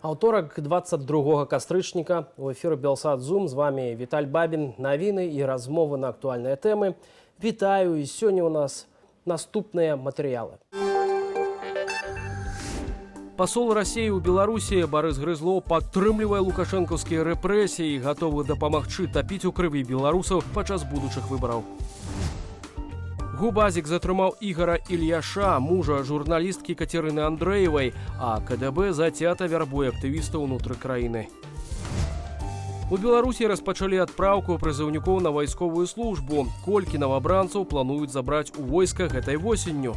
Аўторак 22 кастрычніка у эфіры Белсат-Зум з вами Віталь Бабін, навіны і размовы на актуальныя тэмы. Вітаю, і сёння у нас наступныя матэрыялы. Пасол Расіі ў Беларусі Барыс Грызлоў падтрымлівае лукашэнкаўскія рэпрэсіі і гатовы дапамагчы тапіць у крыві беларусаў падчас будучых выбараў. Губазік затрымаў Ігора Ільяша, мужа журналісткі Кацярыны Андрэевай, а КДБ зацята вярбуе актывістаў унутры краіны. У Беларусі распачалі адпраўку прызыўнікоў на вайсковую службу. Колькі новабранцаў плануюць забраць у войска гэтай восенню.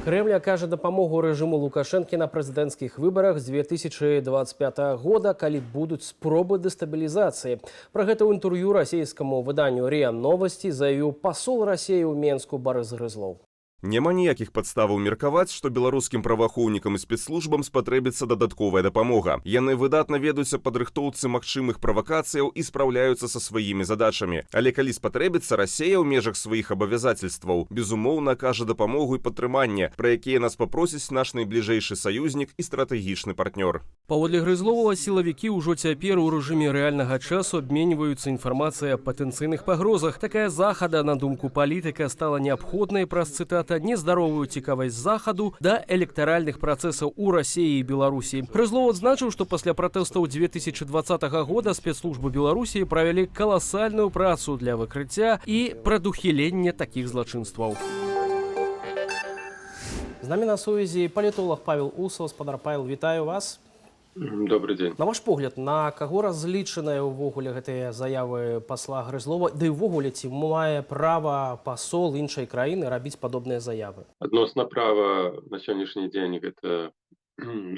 Крэмль акажа дапамогу рэжыму Лукашэнкі на прэзідэнцкіх выбарах з 2025 года, калі будуць спробы дэстабілізацыі. Пра гэта ў інтэрв'ю расійскаму выданню РИА Новости заявіў пасол Расіі ў Менску Барыс Грызлоў. Няма ніякіх падставаў меркаваць, што беларускім праваахоўнікам і спецслужбам спатрэбіцца дадатковая дапамога. Яны выдатна ведаюць аб падрыхтоўцы магчымых правакацыяў і спраўляюцца са сваімі задачамі. Але калі спатрэбіцца, Расія ў межах сваіх абавязацельстваў безумоўна акажа дапамогу і падтрыманне, пра якія нас папросіць наш найбліжэйшы саюзнік і стратэгічны партнёр. Паводле Грызлова, сілавікі ўжо цяпер у рэжыме рэальнага часу абменьваюцца інфармацыяй аб патэнцыйных пагрозах. Такая захада, на думку палітыка, стала неабходнай праз цытата нездаровую цікавасць захаду да электаральных працэсаў у Расіі і Беларусі. Грызлов адзначыў, што пасля пратэстаў 2020 года спецслужбы Беларусі правялі каласальную працу для выкрыцця і прадухілення такіх злачынстваў. З намі на сувязі палітолог Павел Усов. Спадар Павел, вітаю вас. Добрый день. На ваш погляд, на каго разлічаныя ўвогуле гэтыя заявы пасла Грызлова, да і ўвогуле ці мае права пасол іншай краіны рабіць падобныя заявы? Адносна права на сённяшні дзень гэта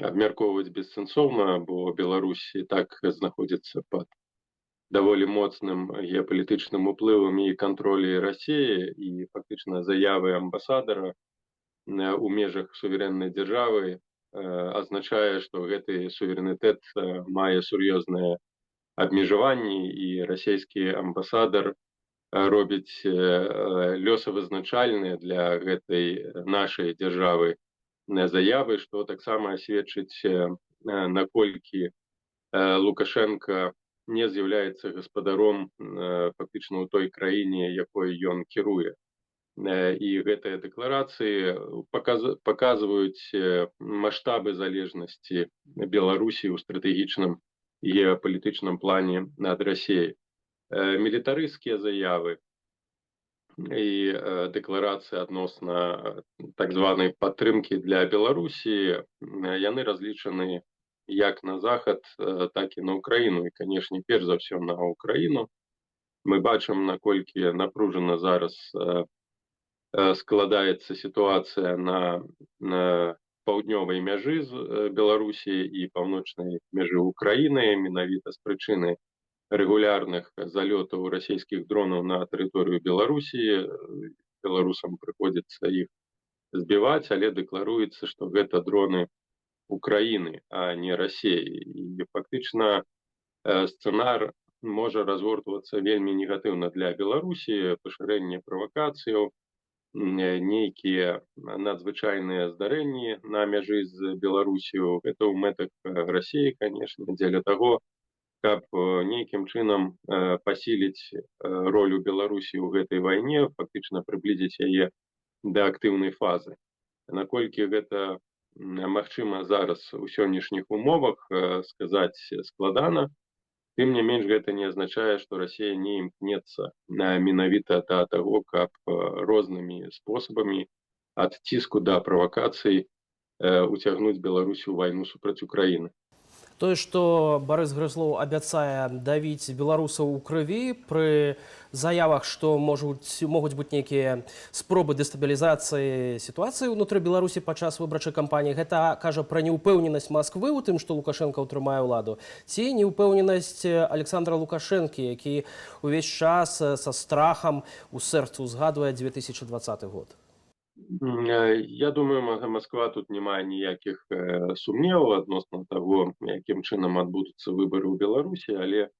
абмяркоўваць бессэнсоўна, бо Беларусь і так знаходзіцца пад даволі моцным геапалітычным уплывам і кантролі Расіі, і фактычна заявы амбасадара у межах суверэннай дзяржавы азначае, што гэты суверэнітэт мае сур'ёзныя абмежаванні, і расійскі амбасадар робіць лёсавызначальныя для гэтай нашай дзяржавы заявы, што таксама сведчыць, наколькі Лукашенко не з'яўляецца гаспадаром фактычна ў той краіне, якой ён кіруе. І гэтыя дэкларацыі паказваюць маштабы залежнасці Беларусі ў стратэгічным геапалітычным плане ад Расіі. Мілітарысцкія заявы і дэкларацыі адносна так званай падтрымкі для Беларусі, яны разлічаны як на Захад, так і на Украіну. І, канешне, перш за ўсё на Украіну. Мы бачым, наколькі напружана зараз складаецца сітуацыя на паўднёвай мяжы з Беларусі і паўночнай мяжы Украіны, менавіта з прычыны рэгулярных залётаў расійскіх дронаў на тэрыторыю Беларусі. Беларусам прыходзіцца іх збіваць, але дэкларуецца, што гэта дроны Украіны, а не Расіі. І фактычна сцэнар можа разгортвацца вельмі негатыўна для Беларусі, пашырэнне правакацыяў, нейкія надзвычайныя здарэнні на мяжы з Беларусію. Гэта ў мэтах Расіі, канешне, дзеля таго, каб нейкім чынам пасіліць ролю Беларусі ў гэтай вайне, фактычна прыблізіць яе да актыўнай фазы. Наколькі гэта магчыма зараз у сённяшніх умовах, сказаць складана. Тым не менш, гэта не азначае, што Расія не імкнецца менавіта да таго, каб рознымі спосабамі ад ціску да правакацый уцягнуць Беларусь у вайну супраць Украіны. Тое, што Барыс Грызлоў абяцае давіць беларусаў у крыві пры заявах, што могуць быць нейкія спробы дэстабілізацыі сітуацыі ўнутры Беларусі падчас выбарчай кампаніі, гэта кажа пра неўпэўненасць Масквы ў тым, што Лукашенко ўтрымае ўладу, ці неўпэўненасць Александра Лукашэнкі, які ўвесь час са страхам у сэрцу згадвае 2020 год? Я думаю, Москва тут не мае ніякіх сумневаў адносна таго, якім чынам адбудуцца выбары ў Беларусі, але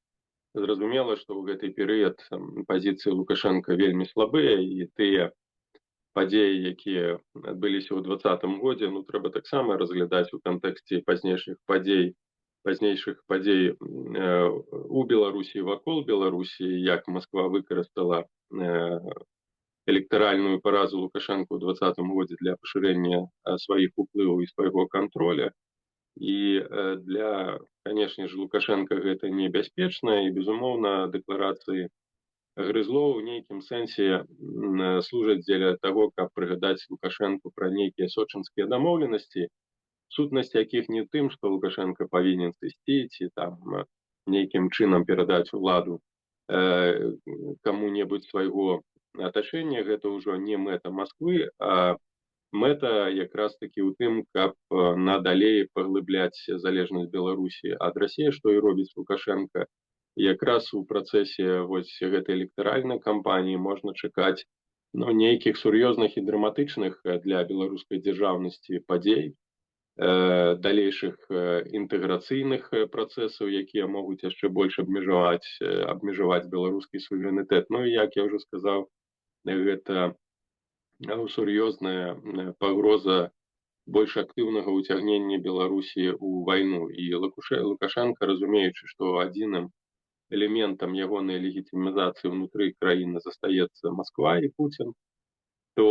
зразумела, што ў гэты перыяд пазіцыі Лукашенка вельмі слабыя, і тыя падзеі, якія адбыліся ў 2020 годзе, ну трэба таксама разглядаць у кантэксце пазнейшых падзей у Беларусі, вакол Беларусі, як Масква выкарыстала электаральную паразу Лукашенко ў 2020 годзе для пашырэння сваіх уплываў і свайго контроля. І для, канешне ж, Лукашенка гэта небяспечна, і, безумоўна, дэкларацыі Грызлоў у нейкім сэнсе служаць дзеля таго, каб прыгадаць Лукашенку пра нейкія сочынскія дамоўленасці, сутнасць якіх не тым, што Лукашенко павінен сысці ці там нейкім чынам перадаць уладу каму-небудзь свайго атачэння, гэта ўжо не мэта Масквы, а мэта якраз такі ў тым, каб надалей паглыбляць залежнасць Беларусі ад Расіі, што і робіць Лукашенко. Якраз у працэсе вось гэтай электаральнай кампаніі можна чакаць нейкіх сур'ёзных і драматычных для беларускай дзяржаўнасці падзей, далейшых інтэграцыйных працэсаў, якія могуць яшчэ больш абмежаваць беларускі суверэнітэт. Ну і, як я ўжо сказаў, гэта сур'ёзная пагроза больш актыўнага ўцягнення Беларусі ў вайну. І Лукашенко, разумеючы, што адзіным элементам ягонай легітымізацыі ўнутры краіны застаецца Масква і Пуцін, то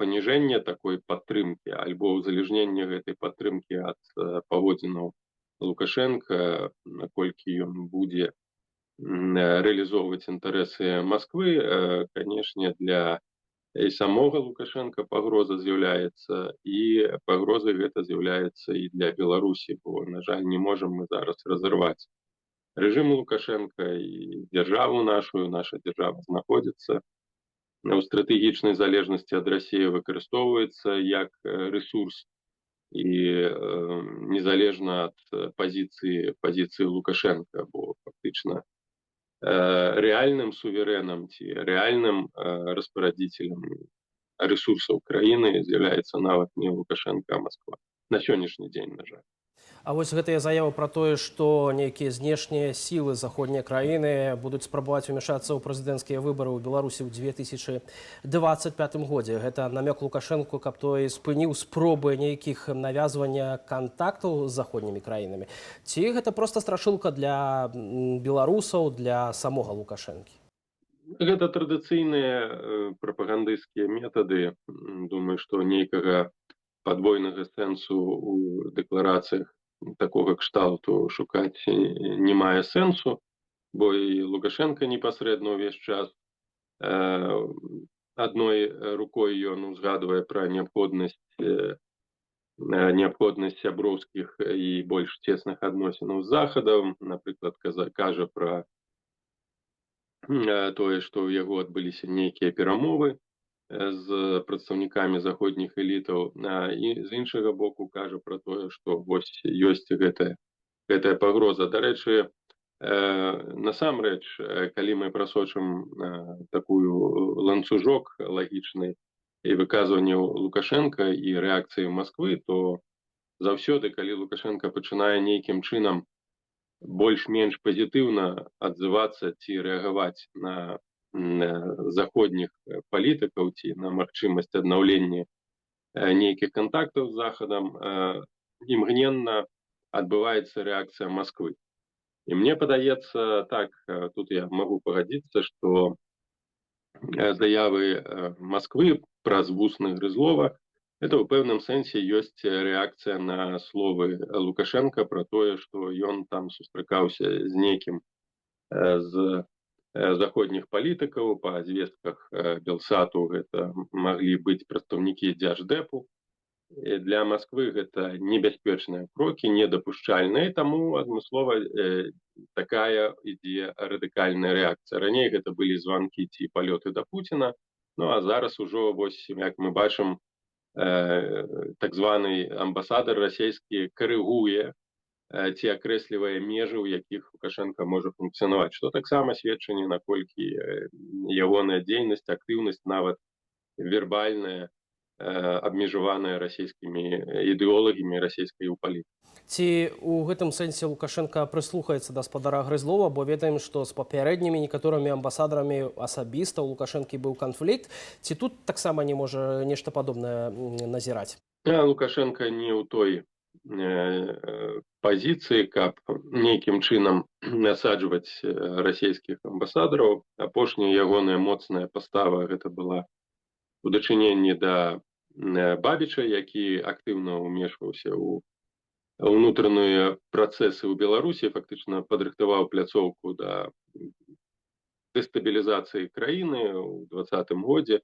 паніжэнне такой падтрымкі альбо ўзалежненне гэтай падтрымкі ад паводзінаў Лукашенка, наколькі ён будзе рэалізоўваць інтарэсы Масквы, канешне, для і самога Лукашенка пагроза з'яўляецца, і пагрозай гэта з'яўляецца і для Беларусі, бо, на жаль, не можам мы зараз разарваць рэжым Лукашенка і дзяржаву нашу. Наша дзяржава знаходзіцца ў стратэгічнай залежнасці ад Расіі, выкарыстоўваецца як рэсурс, і незалежна ад пазіцыі Лукашенка, бо фактычна рэальным суверэнам ці рэальным распарадзіцелем рэсурсаў краіны з'яўляецца нават не Лукашенко, а Масква. На сённяшні дзень, на жаль. А вось гэтая заява пра тое, што нейкія знешнія сілы заходняй краіны будуць спрабаваць умяшацца ў прэзідэнцкія выбары ў Беларусі ў 2025 годзе. Гэта намёк Лукашенку, каб той спыніў спробы нейкіх навязвання кантактаў з заходнімі краінамі. Ці гэта проста страшылка для беларусаў, для самога Лукашэнкі? Гэта традыцыйныя прапагандысцкія метады. Думаю, што нейкага падвойнага сэнсу ў дэкларацыях такога кшталту шукаць не мае сэнсу, бо і Лукашенко непасрэдна ўвесь час адной рукой ён узгадвае пра неабходнасць сяброўскіх і больш цесных адносінаў з Захадам, напрыклад, кажа пра тое, што ў яго адбыліся нейкія перамовы з прадстаўнікамі заходніх элітаў, і з іншага боку кажа пра тое, што вось ёсць гэтая пагроза. Дарэчы, насамрэч, калі мы прасочым такую ланцужок лагічны і выказванняў Лукашенка і рэакцыі Масквы, то заўсёды, калі Лукашенко пачынае нейкім чынам больш-менш пазітыўна адзывацца ці рэагаваць на заходніх палітыкаў ці на магчымасць аднаўлення нейкіх кантактаў з Захадам, імгненна адбываецца рэакцыя Масквы. І мне падаецца так, тут я магу пагадзіцца, што заявы Масквы праз вусны Грызлова это ў пэўным сэнсе ёсць рэакцыя на словы Лукашенка пра тое, што ён там сустракаўся з нейкім з заходніх палітыкаў. Па звестках Белсату гэта маглі быць прадстаўнікі Дзярждэпу. Для Масквы гэта небяспечныя крокі, недапушчальныя, таму адмыслова такая ідзе радыкальная рэакцыя. Раней гэта былі званкі ці палёты да Пуціна, ну а зараз ужо, вось, як мы бачым, так званы амбасадар расійскі карыгуе ці акрэслівае межы, у якіх Лукашенко можа функцыянаваць, што таксама сведчанне, наколькі ягоная дзейнасць, актыўнасць, нават вербальная, абмежаваныя расійскімі ідэолагамі расійскай палітыкі. Ці у гэтым сэнсе Лукашенко прыслухаецца да спадара Грызлова, бо ведаем, што з папярэднімі некаторымі амбасадарамі асабіста ў Лукашэнкі быў канфлікт. Ці тут таксама не можа нешта падобнае назіраць? Лукашенко не ў той пазіцыі, каб нейкім чынам насаджваць расійскіх амбасадараў. Апошняя ягоная моцная пастава гэта была у дачыненні да Бабіча, які актыўна ўмешваўся ў ўнутраныя працэсы ў Беларусі, фактычна падрыхтаваў пляцоўку да дэстабілізацыі краіны ў 2020 годзе,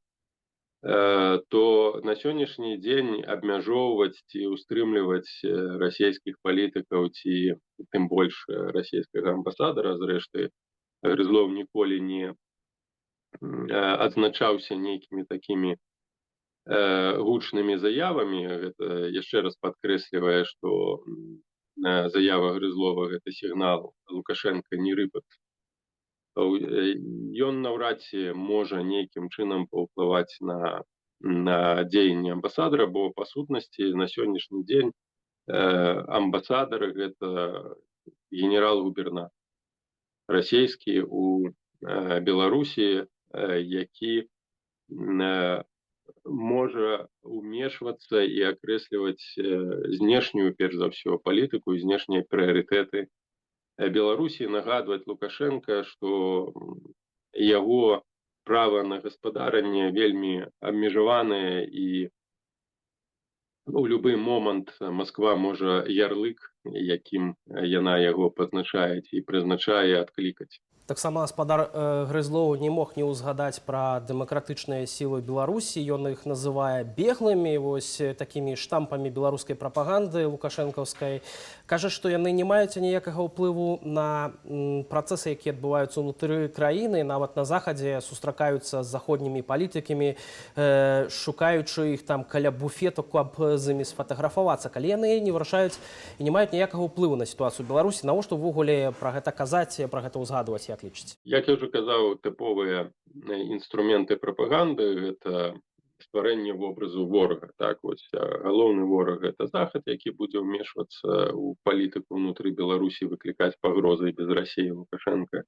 то на сённяшні дзень абмяжоўваць ці ўстрымліваць расійскіх палітыкаў ці тым больш расійскага амбасадара, зрэшты, Грызлов ніколі не адзначаўся нейкімі такімі гучнымі заявамі. Гэта яшчэ раз падкрэслівае, што заява Грызлова гэта сігнал Лукашенка не рыпат. Ён наўрад ці можа нейкім чынам паўплываць на дзеянні амбасадара, бо па сутнасці на сённяшні дзень амбасадары гэта генерал-губернатар расійскі у Беларусі, які можа ўмешвацца і акрэсліваць знешнюю, перш за ўсё, палітыку і знешнія прыярытэты Беларусі, нагадваць Лукашенка, што яго права на гаспадаранне вельмі абмежаванае і у любы момант Масква можа ярлык, якім яна яго пазначае і прызначае, адклікаць. Таксама спадар Грызлоў не мог не ўзгадаць пра дэмакратычныя сілы Беларусі. Ён іх называе беглымі, вось такімі штампамі беларускай прапаганды лукашэнкаўскай. Кажа, што яны не маюць ніякага ўплыву на працэсы, якія адбываюцца ўнутры краіны. Нават на захадзе сустракаюцца з заходнімі палітыкамі, шукаючы іх там каля буфету, каб з імі сфатаграфавацца. Калі яны не вырашаюць і не маюць ніякага ўплыву на сітуацыю Беларусі, навошта ўвогуле пра гэта казаць, пра гэта ўзгадваць? Як лічыце? Як я ўжо казаў, тыповыя інструменты прапаганды гэта стварэнне вобразу ворага. Так, вось галоўны вораг гэта Захад, які будзе ўмешвацца ў палітыку ўнутры Беларусі, выклікаць пагрозы без Расіі Лукашенка.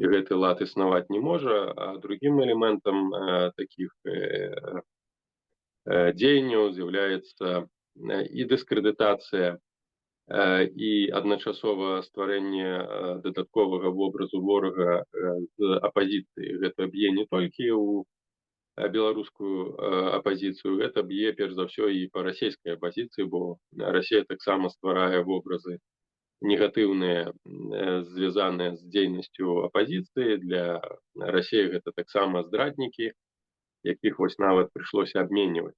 І гэты лад існаваць не можа. А другім элементам такіх дзеянняў з'яўляецца і дыскрэдытацыя і адначасова стварэнне дадатковага вобразу ворага з апазіцыі. Гэта б'е не толькі ў беларускую апазіцыю, гэта б'е перш за ўсё і па расійскай апазіцыі, бо Расія таксама стварае вобразы негатыўныя, звязаныя з дзейнасцю апазіцыі. Для Расіі гэта таксама здраднікі, якіх вось нават прыйшлося абменьваць.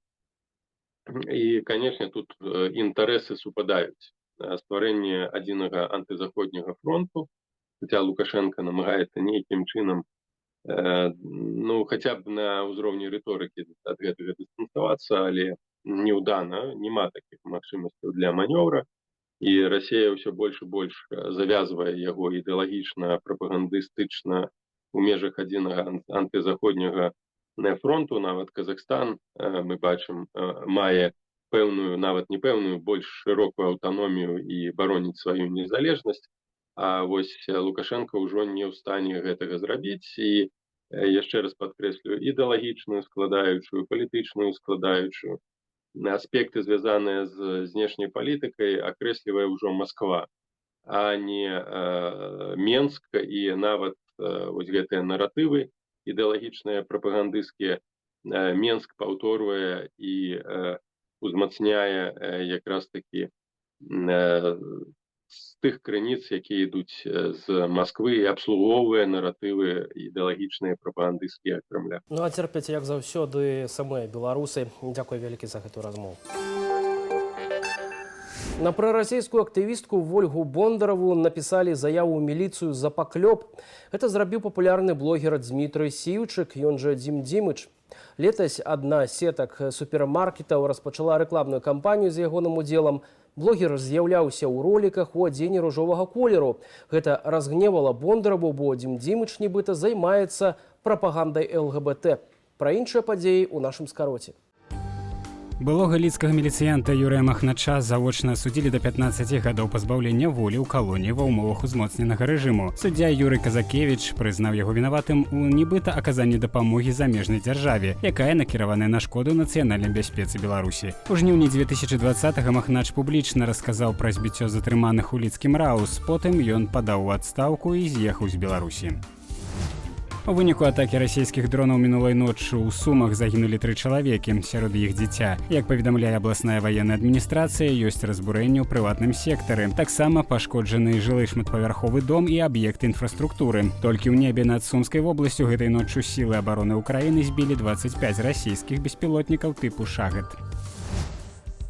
І, канешне, тут інтарэсы супадаюць. Стварэнне адзінага антызаходняга фронту, хаця Лукашенко намагаецца нейкім чынам, хаця б на ўзроўні рыторыкі ад гэтага дыстанцавацца, але неўдана, няма такіх магчымасцяў для манёвра, і Расія ўсё больш і больш завязвае яго ідэалагічна, прапагандыстычна у межах адзінага антызаходняга фронту. Нават Казахстан, мы бачым, мае пэўную, нават не пэўную, больш шырокую аўтаномію і бароніць сваю незалежнасць, а вось Лукашенко ўжо не ў стане гэтага зрабіць. І яшчэ раз падкрэслю, ідэалагічную складаючую, палітычную складаючую, аспекты, звязаныя з знешняй палітыкай, акрэслівае ўжо Масква, а не Менск. І нават вось гэтыя наратывы ідэалагічныя, прапагандысцкія, Менск паўторвае і узмацняе якраз такі з тых крыніц, якія ідуць з Масквы, і абслугоўвае наратывы ідэалагічныя, прапагандысцкія Крамля. Ну а церпяць, як заўсёды, самыя беларусы. Дзякуй вялікі за гэтую размову. На прарасійскую актывістку Вольгу Бондарову напісалі заяву ў міліцыю за паклёп. Гэта зрабіў папулярны блогер Дмітрый Сіўчык, ён жа Дзім Дзімыч. Летась адна з сетак супермаркетаў распачала рэкламную кампанію з ягоным удзелам. Блогер з'яўляўся ў роліках у адзенні ружовага колеру. Гэта разгневала Бондарову, бо Дзім Дзімыч нібыта займаецца прапагандай ЛГБТ. Пра іншыя падзеі ў нашым скароце. Былога лідскага міліцыянта Юрыя Махнача завочна асудзілі да 15 гадоў пазбаўлення волі ў калоніі ва ўмовах узмоцненага рэжыму. Суддзя Юрый Казакевіч прызнаў яго вінаватым у нібыта аказанні дапамогі замежнай дзяржаве, якая накіраваная на шкоду нацыянальнай бяспецы Беларусі. У жніўні 2020-га Махнач публічна расказаў пра збіццё затрыманых у лідскім Раус, потым ён падаў у адстаўку і з'ехаў з Беларусі. У выніку атакі расійскіх дронаў минулай ноччу ў Сумах загінулі 3 чалавекі, сярод іх дзіця. Як паведамляе абласная ваенная адміністрацыя, ёсць разбурэнне ў прыватным сектары. Таксама пашкоджаны жылы шматпавярховы дом і аб'екты інфраструктуры. Толькі ў небе над Сумскай вобласцю гэтай ноччу сілы абароны Ўкраіны збілі 25 расійскіх беспілотнікаў тыпу «Шагет».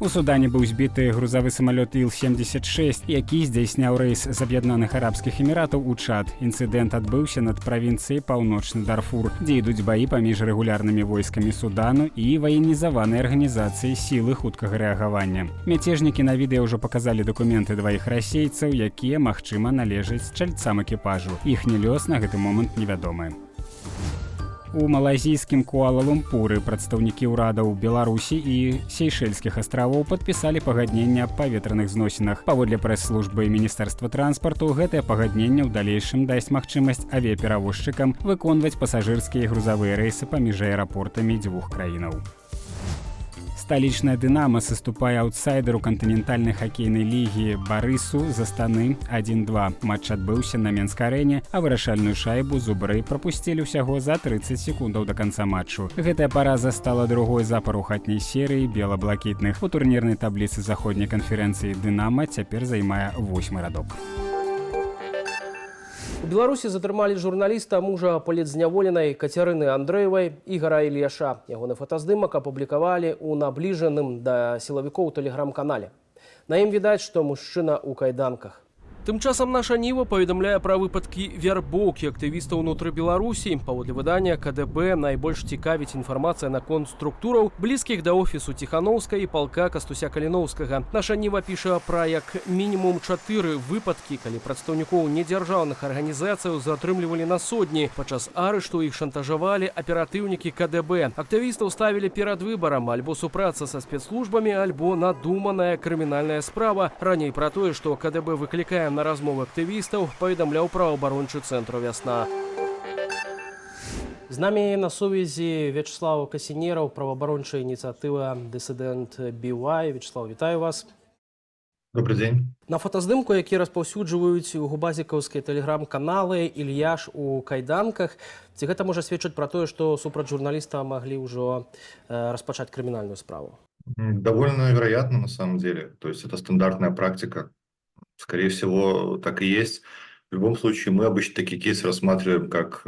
У Судане быў збіты грузавы самалёт Іл-76, які здзяйсняў рэйс з Аб'яднаных Арабскіх Эміратаў у Чад. Інцыдэнт адбыўся над правінцыяй Паўночны Дарфур, дзе ідуць баі паміж рэгулярнымі войскамі Судану і ваенізаванай арганізацыяй сілы хуткага рэагавання. Мяцежнікі на відэа ўжо паказалі дакументы дваіх расейцаў, якія, магчыма, належаць чальцам экіпажу. Іхні лёс на гэты момант невядомы. У малайзійскім Куала-Лумпуры прадстаўнікі ўрадаў Беларусі і Сейшэльскіх астравоў падпісалі пагадненне аб паветраных зносінах. Паводле прэс-службы Міністэрства транспарту, гэтае пагадненне ў далейшым дасць магчымасць авіяперавозчыкам выконваць пасажырскія і грузавыя рэйсы паміж аэрапортамі дзвюх краінаў. Сталічная «Дынама» саступае аўтсайдеру кантынентальнай хакейнай лігі «Барысу» з Астаны 1-2. Матч адбыўся на Менск-арэне, а вырашальную шайбу зубры прапусцілі ўсяго за 30 секундаў да канца матчу. Гэтая параза стала другой запар у хатняй серыі бела-блакітных. У турнірнай табліцы заходняй канферэнцыі «Дынама» цяпер займае 8-й радок. У Беларусі затрымалі журналіста, мужа палітзняволенай Кацярыны Андрэевай, Ігара Ільяша. Ягоны фотаздымак апублікавалі ў набліжаным да сілавікоў тэлеграм-канале. На ім відаць, што мужчына ў кайданках. Тым часам наша Ніва паведамляе пра выпадкі вярбоўкі актывістаў унутры Беларусі. Паводле выдання КДБ найбольш цікавіць інфармацыя наконт структураў, блізкіх да офісу Ціханаўскай і палка Кастуся Каліноўскага. Наша Ніва піша пра як мінімум 4 выпадкі, калі прадстаўнікоў недзяржаўных арганізацыяў затрымлівалі на сотні. Падчас арышту іх шантажавалі аператыўнікі КДБ. Актывістаў ставілі перад выбарам альбо супрацца са спецслужбамі, альбо надуманая крымінальная справа. Раней пра тое, што КДБ выклікае на размовы актывістаў, паведамляў праваабарончы цэнтр «Вясна». З намі на сувязі Вячеслав Касінераў, праваабарончая ініцыятыва «Дысідэнт BY». Вячеслав, вітаю вас. Добрый день. На фотаздымку, які распаўсюджваюць у губазікаўскія тэлеграм-каналы, Ільяш у кайданках. Ці гэта можа сведчыць пра тое, што супраць журналіста маглі ўжо распачаць крымінальную справу? Довольно вероятно, на самом деле. То есть это стандартная практика. Скорее всего, так и есть. В любом случае, мы обычно такие кейсы рассматриваем, как,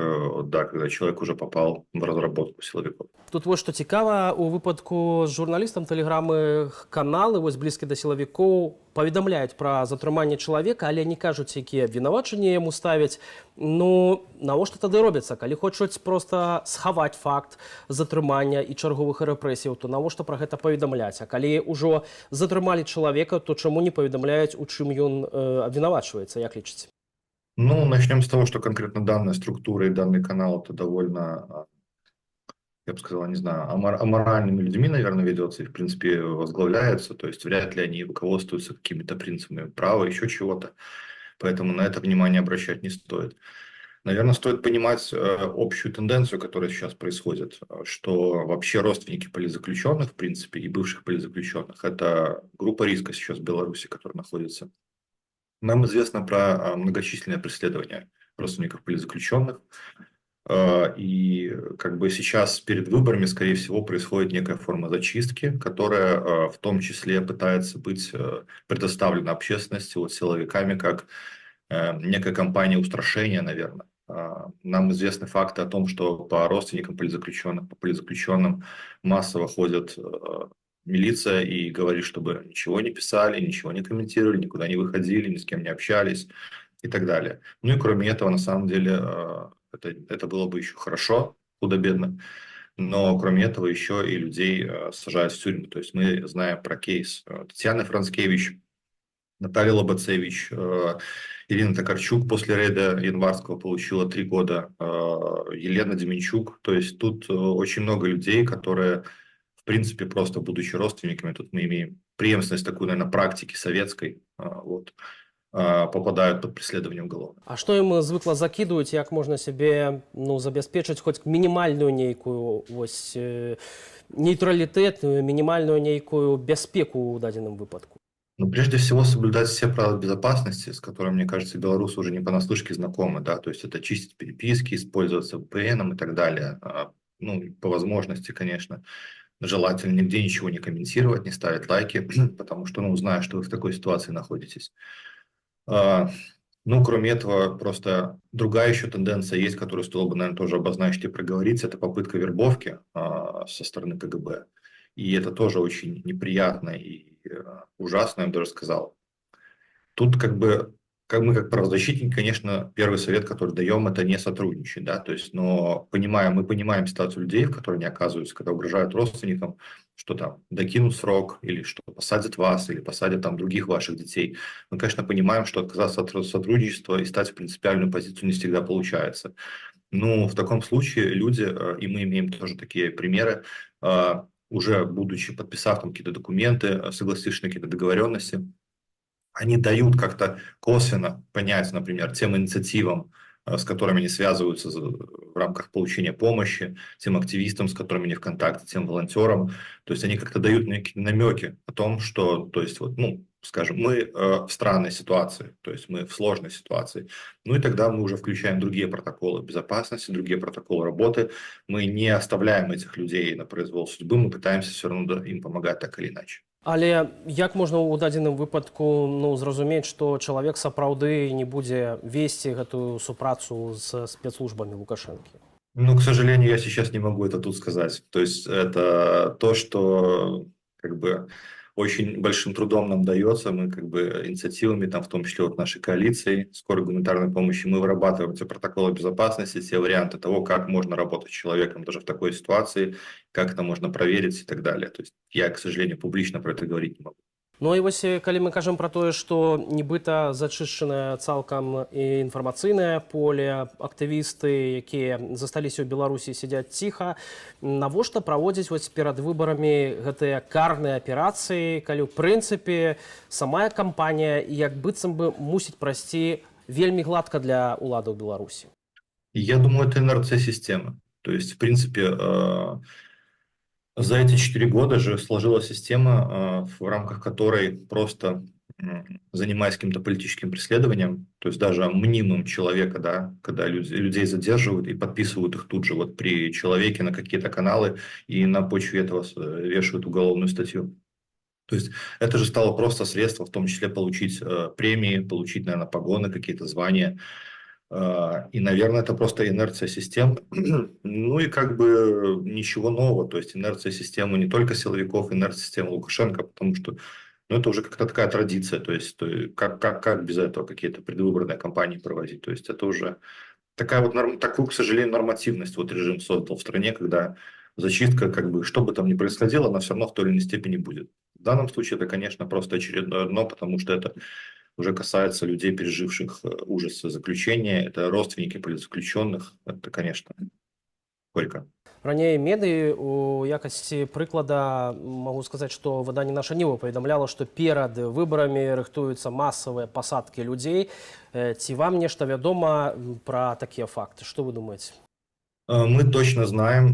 да, когда человек уже попал в разработку силовиков. Тут вот што цікава, у выпадку з журналістам тэлеграмы каналы, вось блізкі да сілавікоў, паведамляюць пра затрыманне чалавека, але не кажуць, якія абвінавачанні яму ставяць. Ну, навошта тады робіцца? Калі хочуць проста схаваць факт затрымання і чарговых рэпрэсіяў, то навошта пра гэта паведамляць? А калі ўжо затрымалі чалавека, то чаму не паведамляюць, у чым ён абвінавачваецца, як лічыце? Ну, начнем с того, что конкретно данная структура и данный канал это довольно, я бы сказал, не знаю, аморальными людьми, наверное, ведется и, в принципе, возглавляется. То есть вряд ли они руководствуются какими-то принципами права, еще чего-то. Поэтому на это внимание обращать не стоит. Наверное, стоит понимать общую тенденцию, которая сейчас происходит, что вообще родственники политзаключенных, в принципе, и бывших политзаключенных, это группа риска сейчас в Беларуси, которая находится. Нам известно про многочисленные преследования родственников политзаключенных. И как бы сейчас перед выборами, скорее всего, происходит некая форма зачистки, которая в том числе пытается быть предоставлена общественности вот, силовиками как некая кампания устрашения, наверное. Нам известны факты о том, что по родственникам политзаключенных, по политзаключенным массово ходят милиция и говорит, чтобы ничего не писали, ничего не комментировали, никуда не выходили, ни с кем не общались и так далее. Ну и кроме этого, на самом деле, это было бы еще хорошо, худо-бедно, но кроме этого еще и людей сажают в тюрьму. То есть мы знаем про кейс Татьяны Францкевич, Наталья Лобацевич, Ирина Токарчук после рейда январского получила 3 года, Елена Деменчук. То есть тут очень много людей, которые принципе, просто будучи родственниками, тут мы имеем преемственность такую, наверное, практики советской, вот, попадают под преследование уголовное. А што ім звыкла закідваюць, як можна сябе забяспечыць хоць мінімальную нейкую нейтралітэт, мінімальную нейкую бяспеку ў дадзеным выпадку? Ну, прежде всего, соблюдать все правила безопасности, с которыми, мне кажется, белорусы уже не понаслышке знакомы, да, то есть это чистить переписки, использоваться VPN и так далее. Ну, по возможности, конечно, желательно нигде ничего не комментировать, не ставить лайки, потому что, ну, зная, что вы в такой ситуации находитесь. Ну, кроме этого, просто другая еще тенденция есть, которую стоило бы, наверное, тоже обозначить и проговорить, это попытка вербовки со стороны КГБ. И это тоже очень неприятно и ужасно, я бы даже сказал. Тут как мы как правозащитники, конечно, первый совет, который даем, это не сотрудничать, да, то есть, но мы понимаем ситуацию людей, в которой они оказываются, когда угрожают родственникам, что там докинут срок, или что посадят вас, или посадят там других ваших детей. Мы, конечно, понимаем, что отказаться от сотрудничества и стать в принципиальную позицию не всегда получается. Ну, в таком случае люди, и мы имеем тоже такие примеры, уже будучи подписав там какие-то документы, согласившись на какие-то договоренности, они дают как-то косвенно понять, например, тем инициативам, с которыми они связываются в рамках получения помощи, тем активистам, с которыми они в контакте, тем волонтерам. То есть они как-то дают некие намеки о том, что, то есть, вот, ну, скажем, мы в странной ситуации, то есть мы в сложной ситуации. Ну и тогда мы уже включаем другие протоколы безопасности, другие протоколы работы. Мы не оставляем этих людей на произвол судьбы, мы пытаемся все равно им помогать так или иначе. Але як можна ў дадзеным выпадку зразумець, што чалавек сапраўды не будзе весці гэтую супрацу з спецслужбамі Лукашэнкі? Ну, к сожалению, я сейчас не могу это тут сказать. То есть это то, что как бы очень большим трудом нам дается. Мы как бы инициативами, там, в том числе вот нашей коалиции скорой гуманитарной помощи, мы вырабатываем эти протоколы безопасности, те варианты того, как можно работать с человеком даже в такой ситуации, как это можно проверить и так далее. То есть я, к сожалению, публично про это говорить не могу. Ну і вось калі мы кажам пра тое, што нібыта зачышчанае цалкам і інфармацыйнае поле, актывісты, якія засталіся ў Беларусі, сядзяць ціха, навошта праводзіць вось перад выбарамі гэтыя карныя аперацыі, калі ў прынцыпе самая кампанія як быццам бы мусіць прайсці вельмі гладка для уладаў Беларусі? Я думаю, это инерция системы. То есть, в принципе, за эти 4 года же сложилась система, в рамках которой просто занимаясь каким-то политическим преследованием, то есть даже мнимым человека, да, когда людей задерживают и подписывают их тут же вот при человеке на какие-то каналы и на почве этого вешают уголовную статью. То есть это же стало просто средство, в том числе получить премии, получить, наверное, погоны, какие-то звания. И, наверное, это просто инерция системы. Ну и как бы ничего нового. То есть инерция системы не только силовиков, инерция системы Лукашенко, потому что это уже как-то такая традиция. То есть как без этого какие-то предвыборные кампании проводить? То есть это уже такая вот, такую, к сожалению, нормативность вот режим создал в стране, когда зачистка, как бы, что бы там ни происходило, она все равно в той или иной степени будет. В данном случае это, конечно, просто очередное дно, потому что это уже касается людей, переживших ужасы заключения. Это родственники политзаключенных. Это, конечно, горько. Раней медыі у якасці прыклада магу сказаць, што выданне «Наша Ніва» паведамляла, што перад выбарамі рыхтуюцца масавыя пасадкі людзей. Ці вам нешта вядома пра такія факты? Што вы думаеце? Мы точно знаем,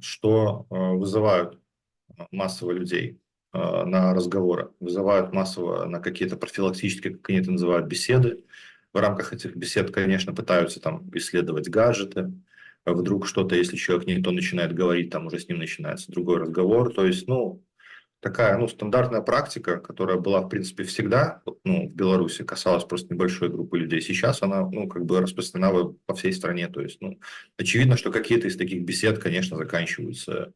что вызывают массово людей на разговоры, вызывают массово на какие-то профилактические, как они это называют, беседы. В рамках этих бесед, конечно, пытаются там исследовать гаджеты. Вдруг что-то, если человек не то начинает говорить, там уже с ним начинается другой разговор. То есть, такая, стандартная практика, которая была, в принципе, всегда, в Беларуси, касалась просто небольшой группы людей. Сейчас она, распространена по всей стране. То есть, очевидно, что какие-то из таких бесед, конечно, заканчиваются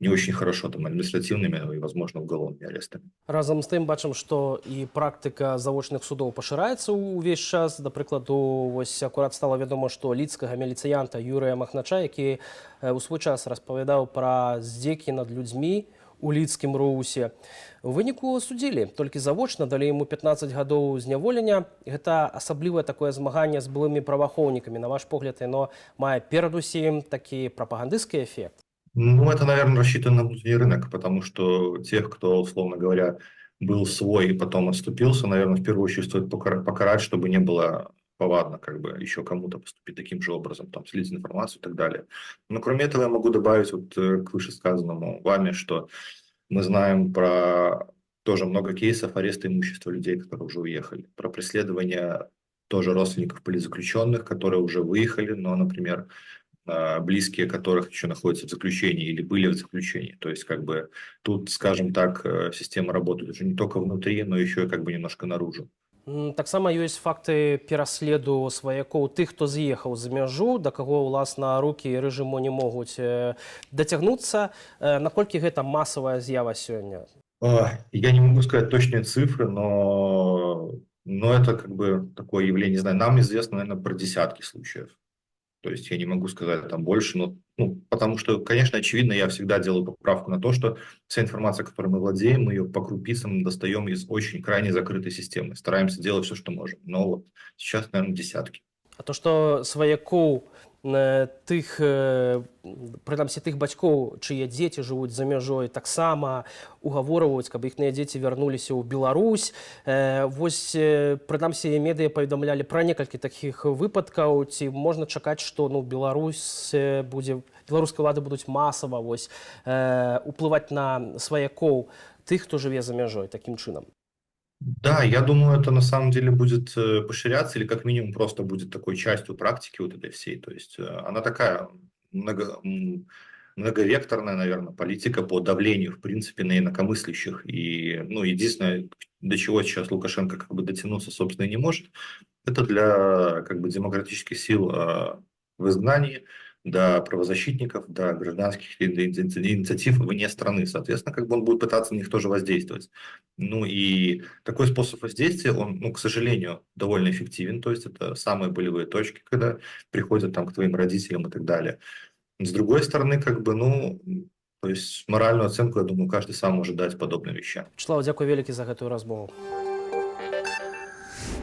не очень хорошо там административными и, возможно, уголовными арестами. Разом з тым бачым, што і практыка завочных судоў пашыраецца ўвесь час. Да прыкладу, вось акурат стала вядома, што лідскага міліцыянта Юрыя Махнача, які ў свой час распавядаў пра здзекі над людзьмі у лідскім РУСе, у выніку судзілі. Толькі завочна далі яму 15 гадоў зняволення. Гэта асаблівае такое змаганне з былымі праваахоўнікамі. На ваш погляд, яно мае перадусім такі прапагандысцкі эфект? Ну, это, наверное, рассчитано на внутренний рынок, потому что тех, кто, условно говоря, был свой и потом отступился, наверное, в первую очередь стоит покарать, чтобы не было повадно как бы еще кому-то поступить таким же образом, там, слить информацию и так далее. Но кроме этого я могу добавить вот к вышесказанному вами, что мы знаем про тоже много кейсов ареста имущества людей, которые уже уехали, про преследование тоже родственников политзаключенных, которые уже выехали, но, например, близкие которых еще находятся в заключении или были в заключении. То есть, как бы, тут, скажем так, система работает уже не только внутри, но еще и как бы немножко наружу. Таксама ёсць факты пераследу сваякоў тых, хто з'ехаў за мяжу, да каго ўласна рукі рэжыму не могуць дацягнуцца. Наколькі гэта масавая з'ява сёння? Я не могу сказать точные цифры, но это как бы такое явление, не знаю, нам известно, наверное, про десятки случаев. То есть я не могу сказать там больше, но, потому что, конечно, очевидно, я всегда делаю поправку на то, что вся информация, которой мы владеем, мы ее по крупицам достаем из очень крайне закрытой системы. Стараемся делать все, что можем. Но вот сейчас, наверное, десятки. А то, што сваякоў тых, прынамсі тых бацькоў, чые дзеці жывуць за мяжой, таксама угаворваюць, каб іхныя дзеці вярнуліся ў Беларусь. Вось, прынамсі, медыа паведамлялі пра некалькі такіх выпадкаў. Ці можна чакаць, што беларускія ўлады будуць масава уплываць на сваякоў тых, хто жыве за мяжой такім чынам? Да, я думаю, это на самом деле будет поширяться или как минимум просто будет такой частью практики вот этой всей. То есть она такая многовекторная, наверное, политика по давлению, в принципе, на инакомыслящих. И, единственное, до чего сейчас Лукашенко как бы дотянуться, собственно, и не может, это для как бы демократических сил в изгнании, до правозащитников, до гражданских инициатив вне страны. Соответственно, как бы он будет пытаться на них тоже воздействовать. И такой способ воздействия, он, к сожалению, довольно эффективен. То есть это самые болевые точки, когда приходят там к твоим родителям и так далее. С другой стороны, как бы, то есть моральную оценку, я думаю, каждый сам может дать подобным вещам. Вячеслав, дзякуй вялікі за гэтую размову.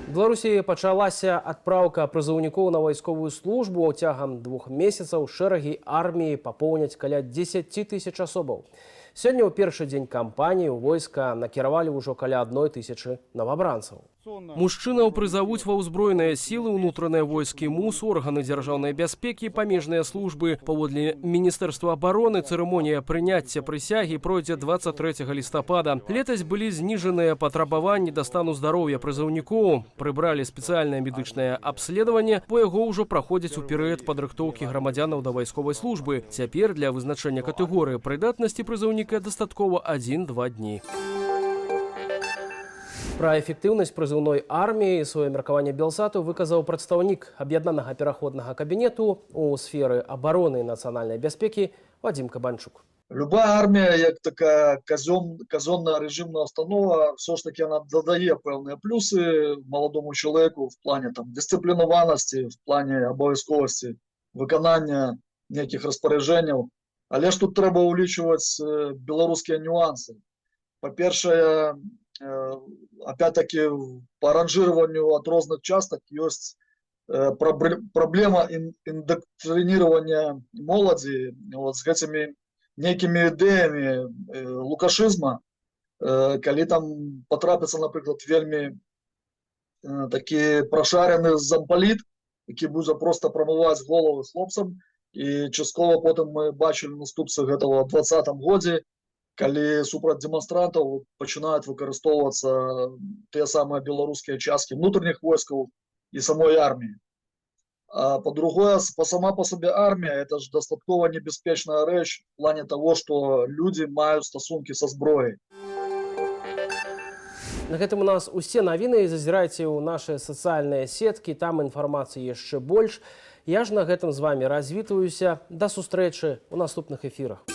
У Беларусі пачалася адпраўка прызыўнікоў на вайсковую службу. Цягам 2 месяцаў шэрагі арміі папоўняць каля 10 000 асобаў. Сёння ў першы дзень кампаніі ў войска накіравалі ўжо каля 1000 новабранцаў. Мужчынаў прызавуць ва ўзброеныя сілы, ўнутраныя войскі МУС, органы дзяржаўнай бяспекі, памежныя службы. Паводле Міністэрства абароны цырымонія прыняцця прысягі пройдзе 23 лістапада. Летась былі зніжаныя патрабаванні да стану здароўя прызыўнікоў. Прыбралі спецыяльнае медычнае абследаванне, бо яго ўжо праходзяць у перыяд падрыхтоўкі грамадзянаў да вайсковай службы. Цяпер для вызначэння катэгорыі прыдатнасці прызыўніка дастаткова 1-2 дні. Пра эфектыўнасць прызыўной арміі сваё меркаванне Белсату выказаў прадстаўнік аб'яднанага пераходнага кабінету у сферы абароны і нацыянальнай бяспекі Вадзім Кабанчук. Любая армія, як така казённая рэжымная установа, все ж таки она дадае пэўныя плюсы маладому чалавеку в плане дысцыплінаванасці, в плане абавязковасці выканання нейкіх распараджэнняў. Але ж тут трэба ўлічваць беларускія нюансы. Па-першае, опять-таки по ранжированию от разных часток есть проблема индоктринирования молоди с этими некими идеями лукашизма, когда там потрапится, например, вельми такие прошаренные замполит, которые будут просто промывать головы хлопцам, и частково потом мы бачили наступцы этого в 2020 году, калі супраць дэманстрантаў пачынаюць выкарыстоўвацца тыя самыя беларускія часткі внутренних войскаў і самой арміі. А по-другое, сама по себе армія это ж дастаткова небяспечная рэч в плане того, што людзі маюць стасункі са зброяй. На гэтым у нас усе навіны. Зазірайце ў нашыя сацыяльныя сеткі, там інфармацыі яшчэ больш. Я ж на гэтым з вами развітваюся. Да сустрэчы ў наступных эфірах.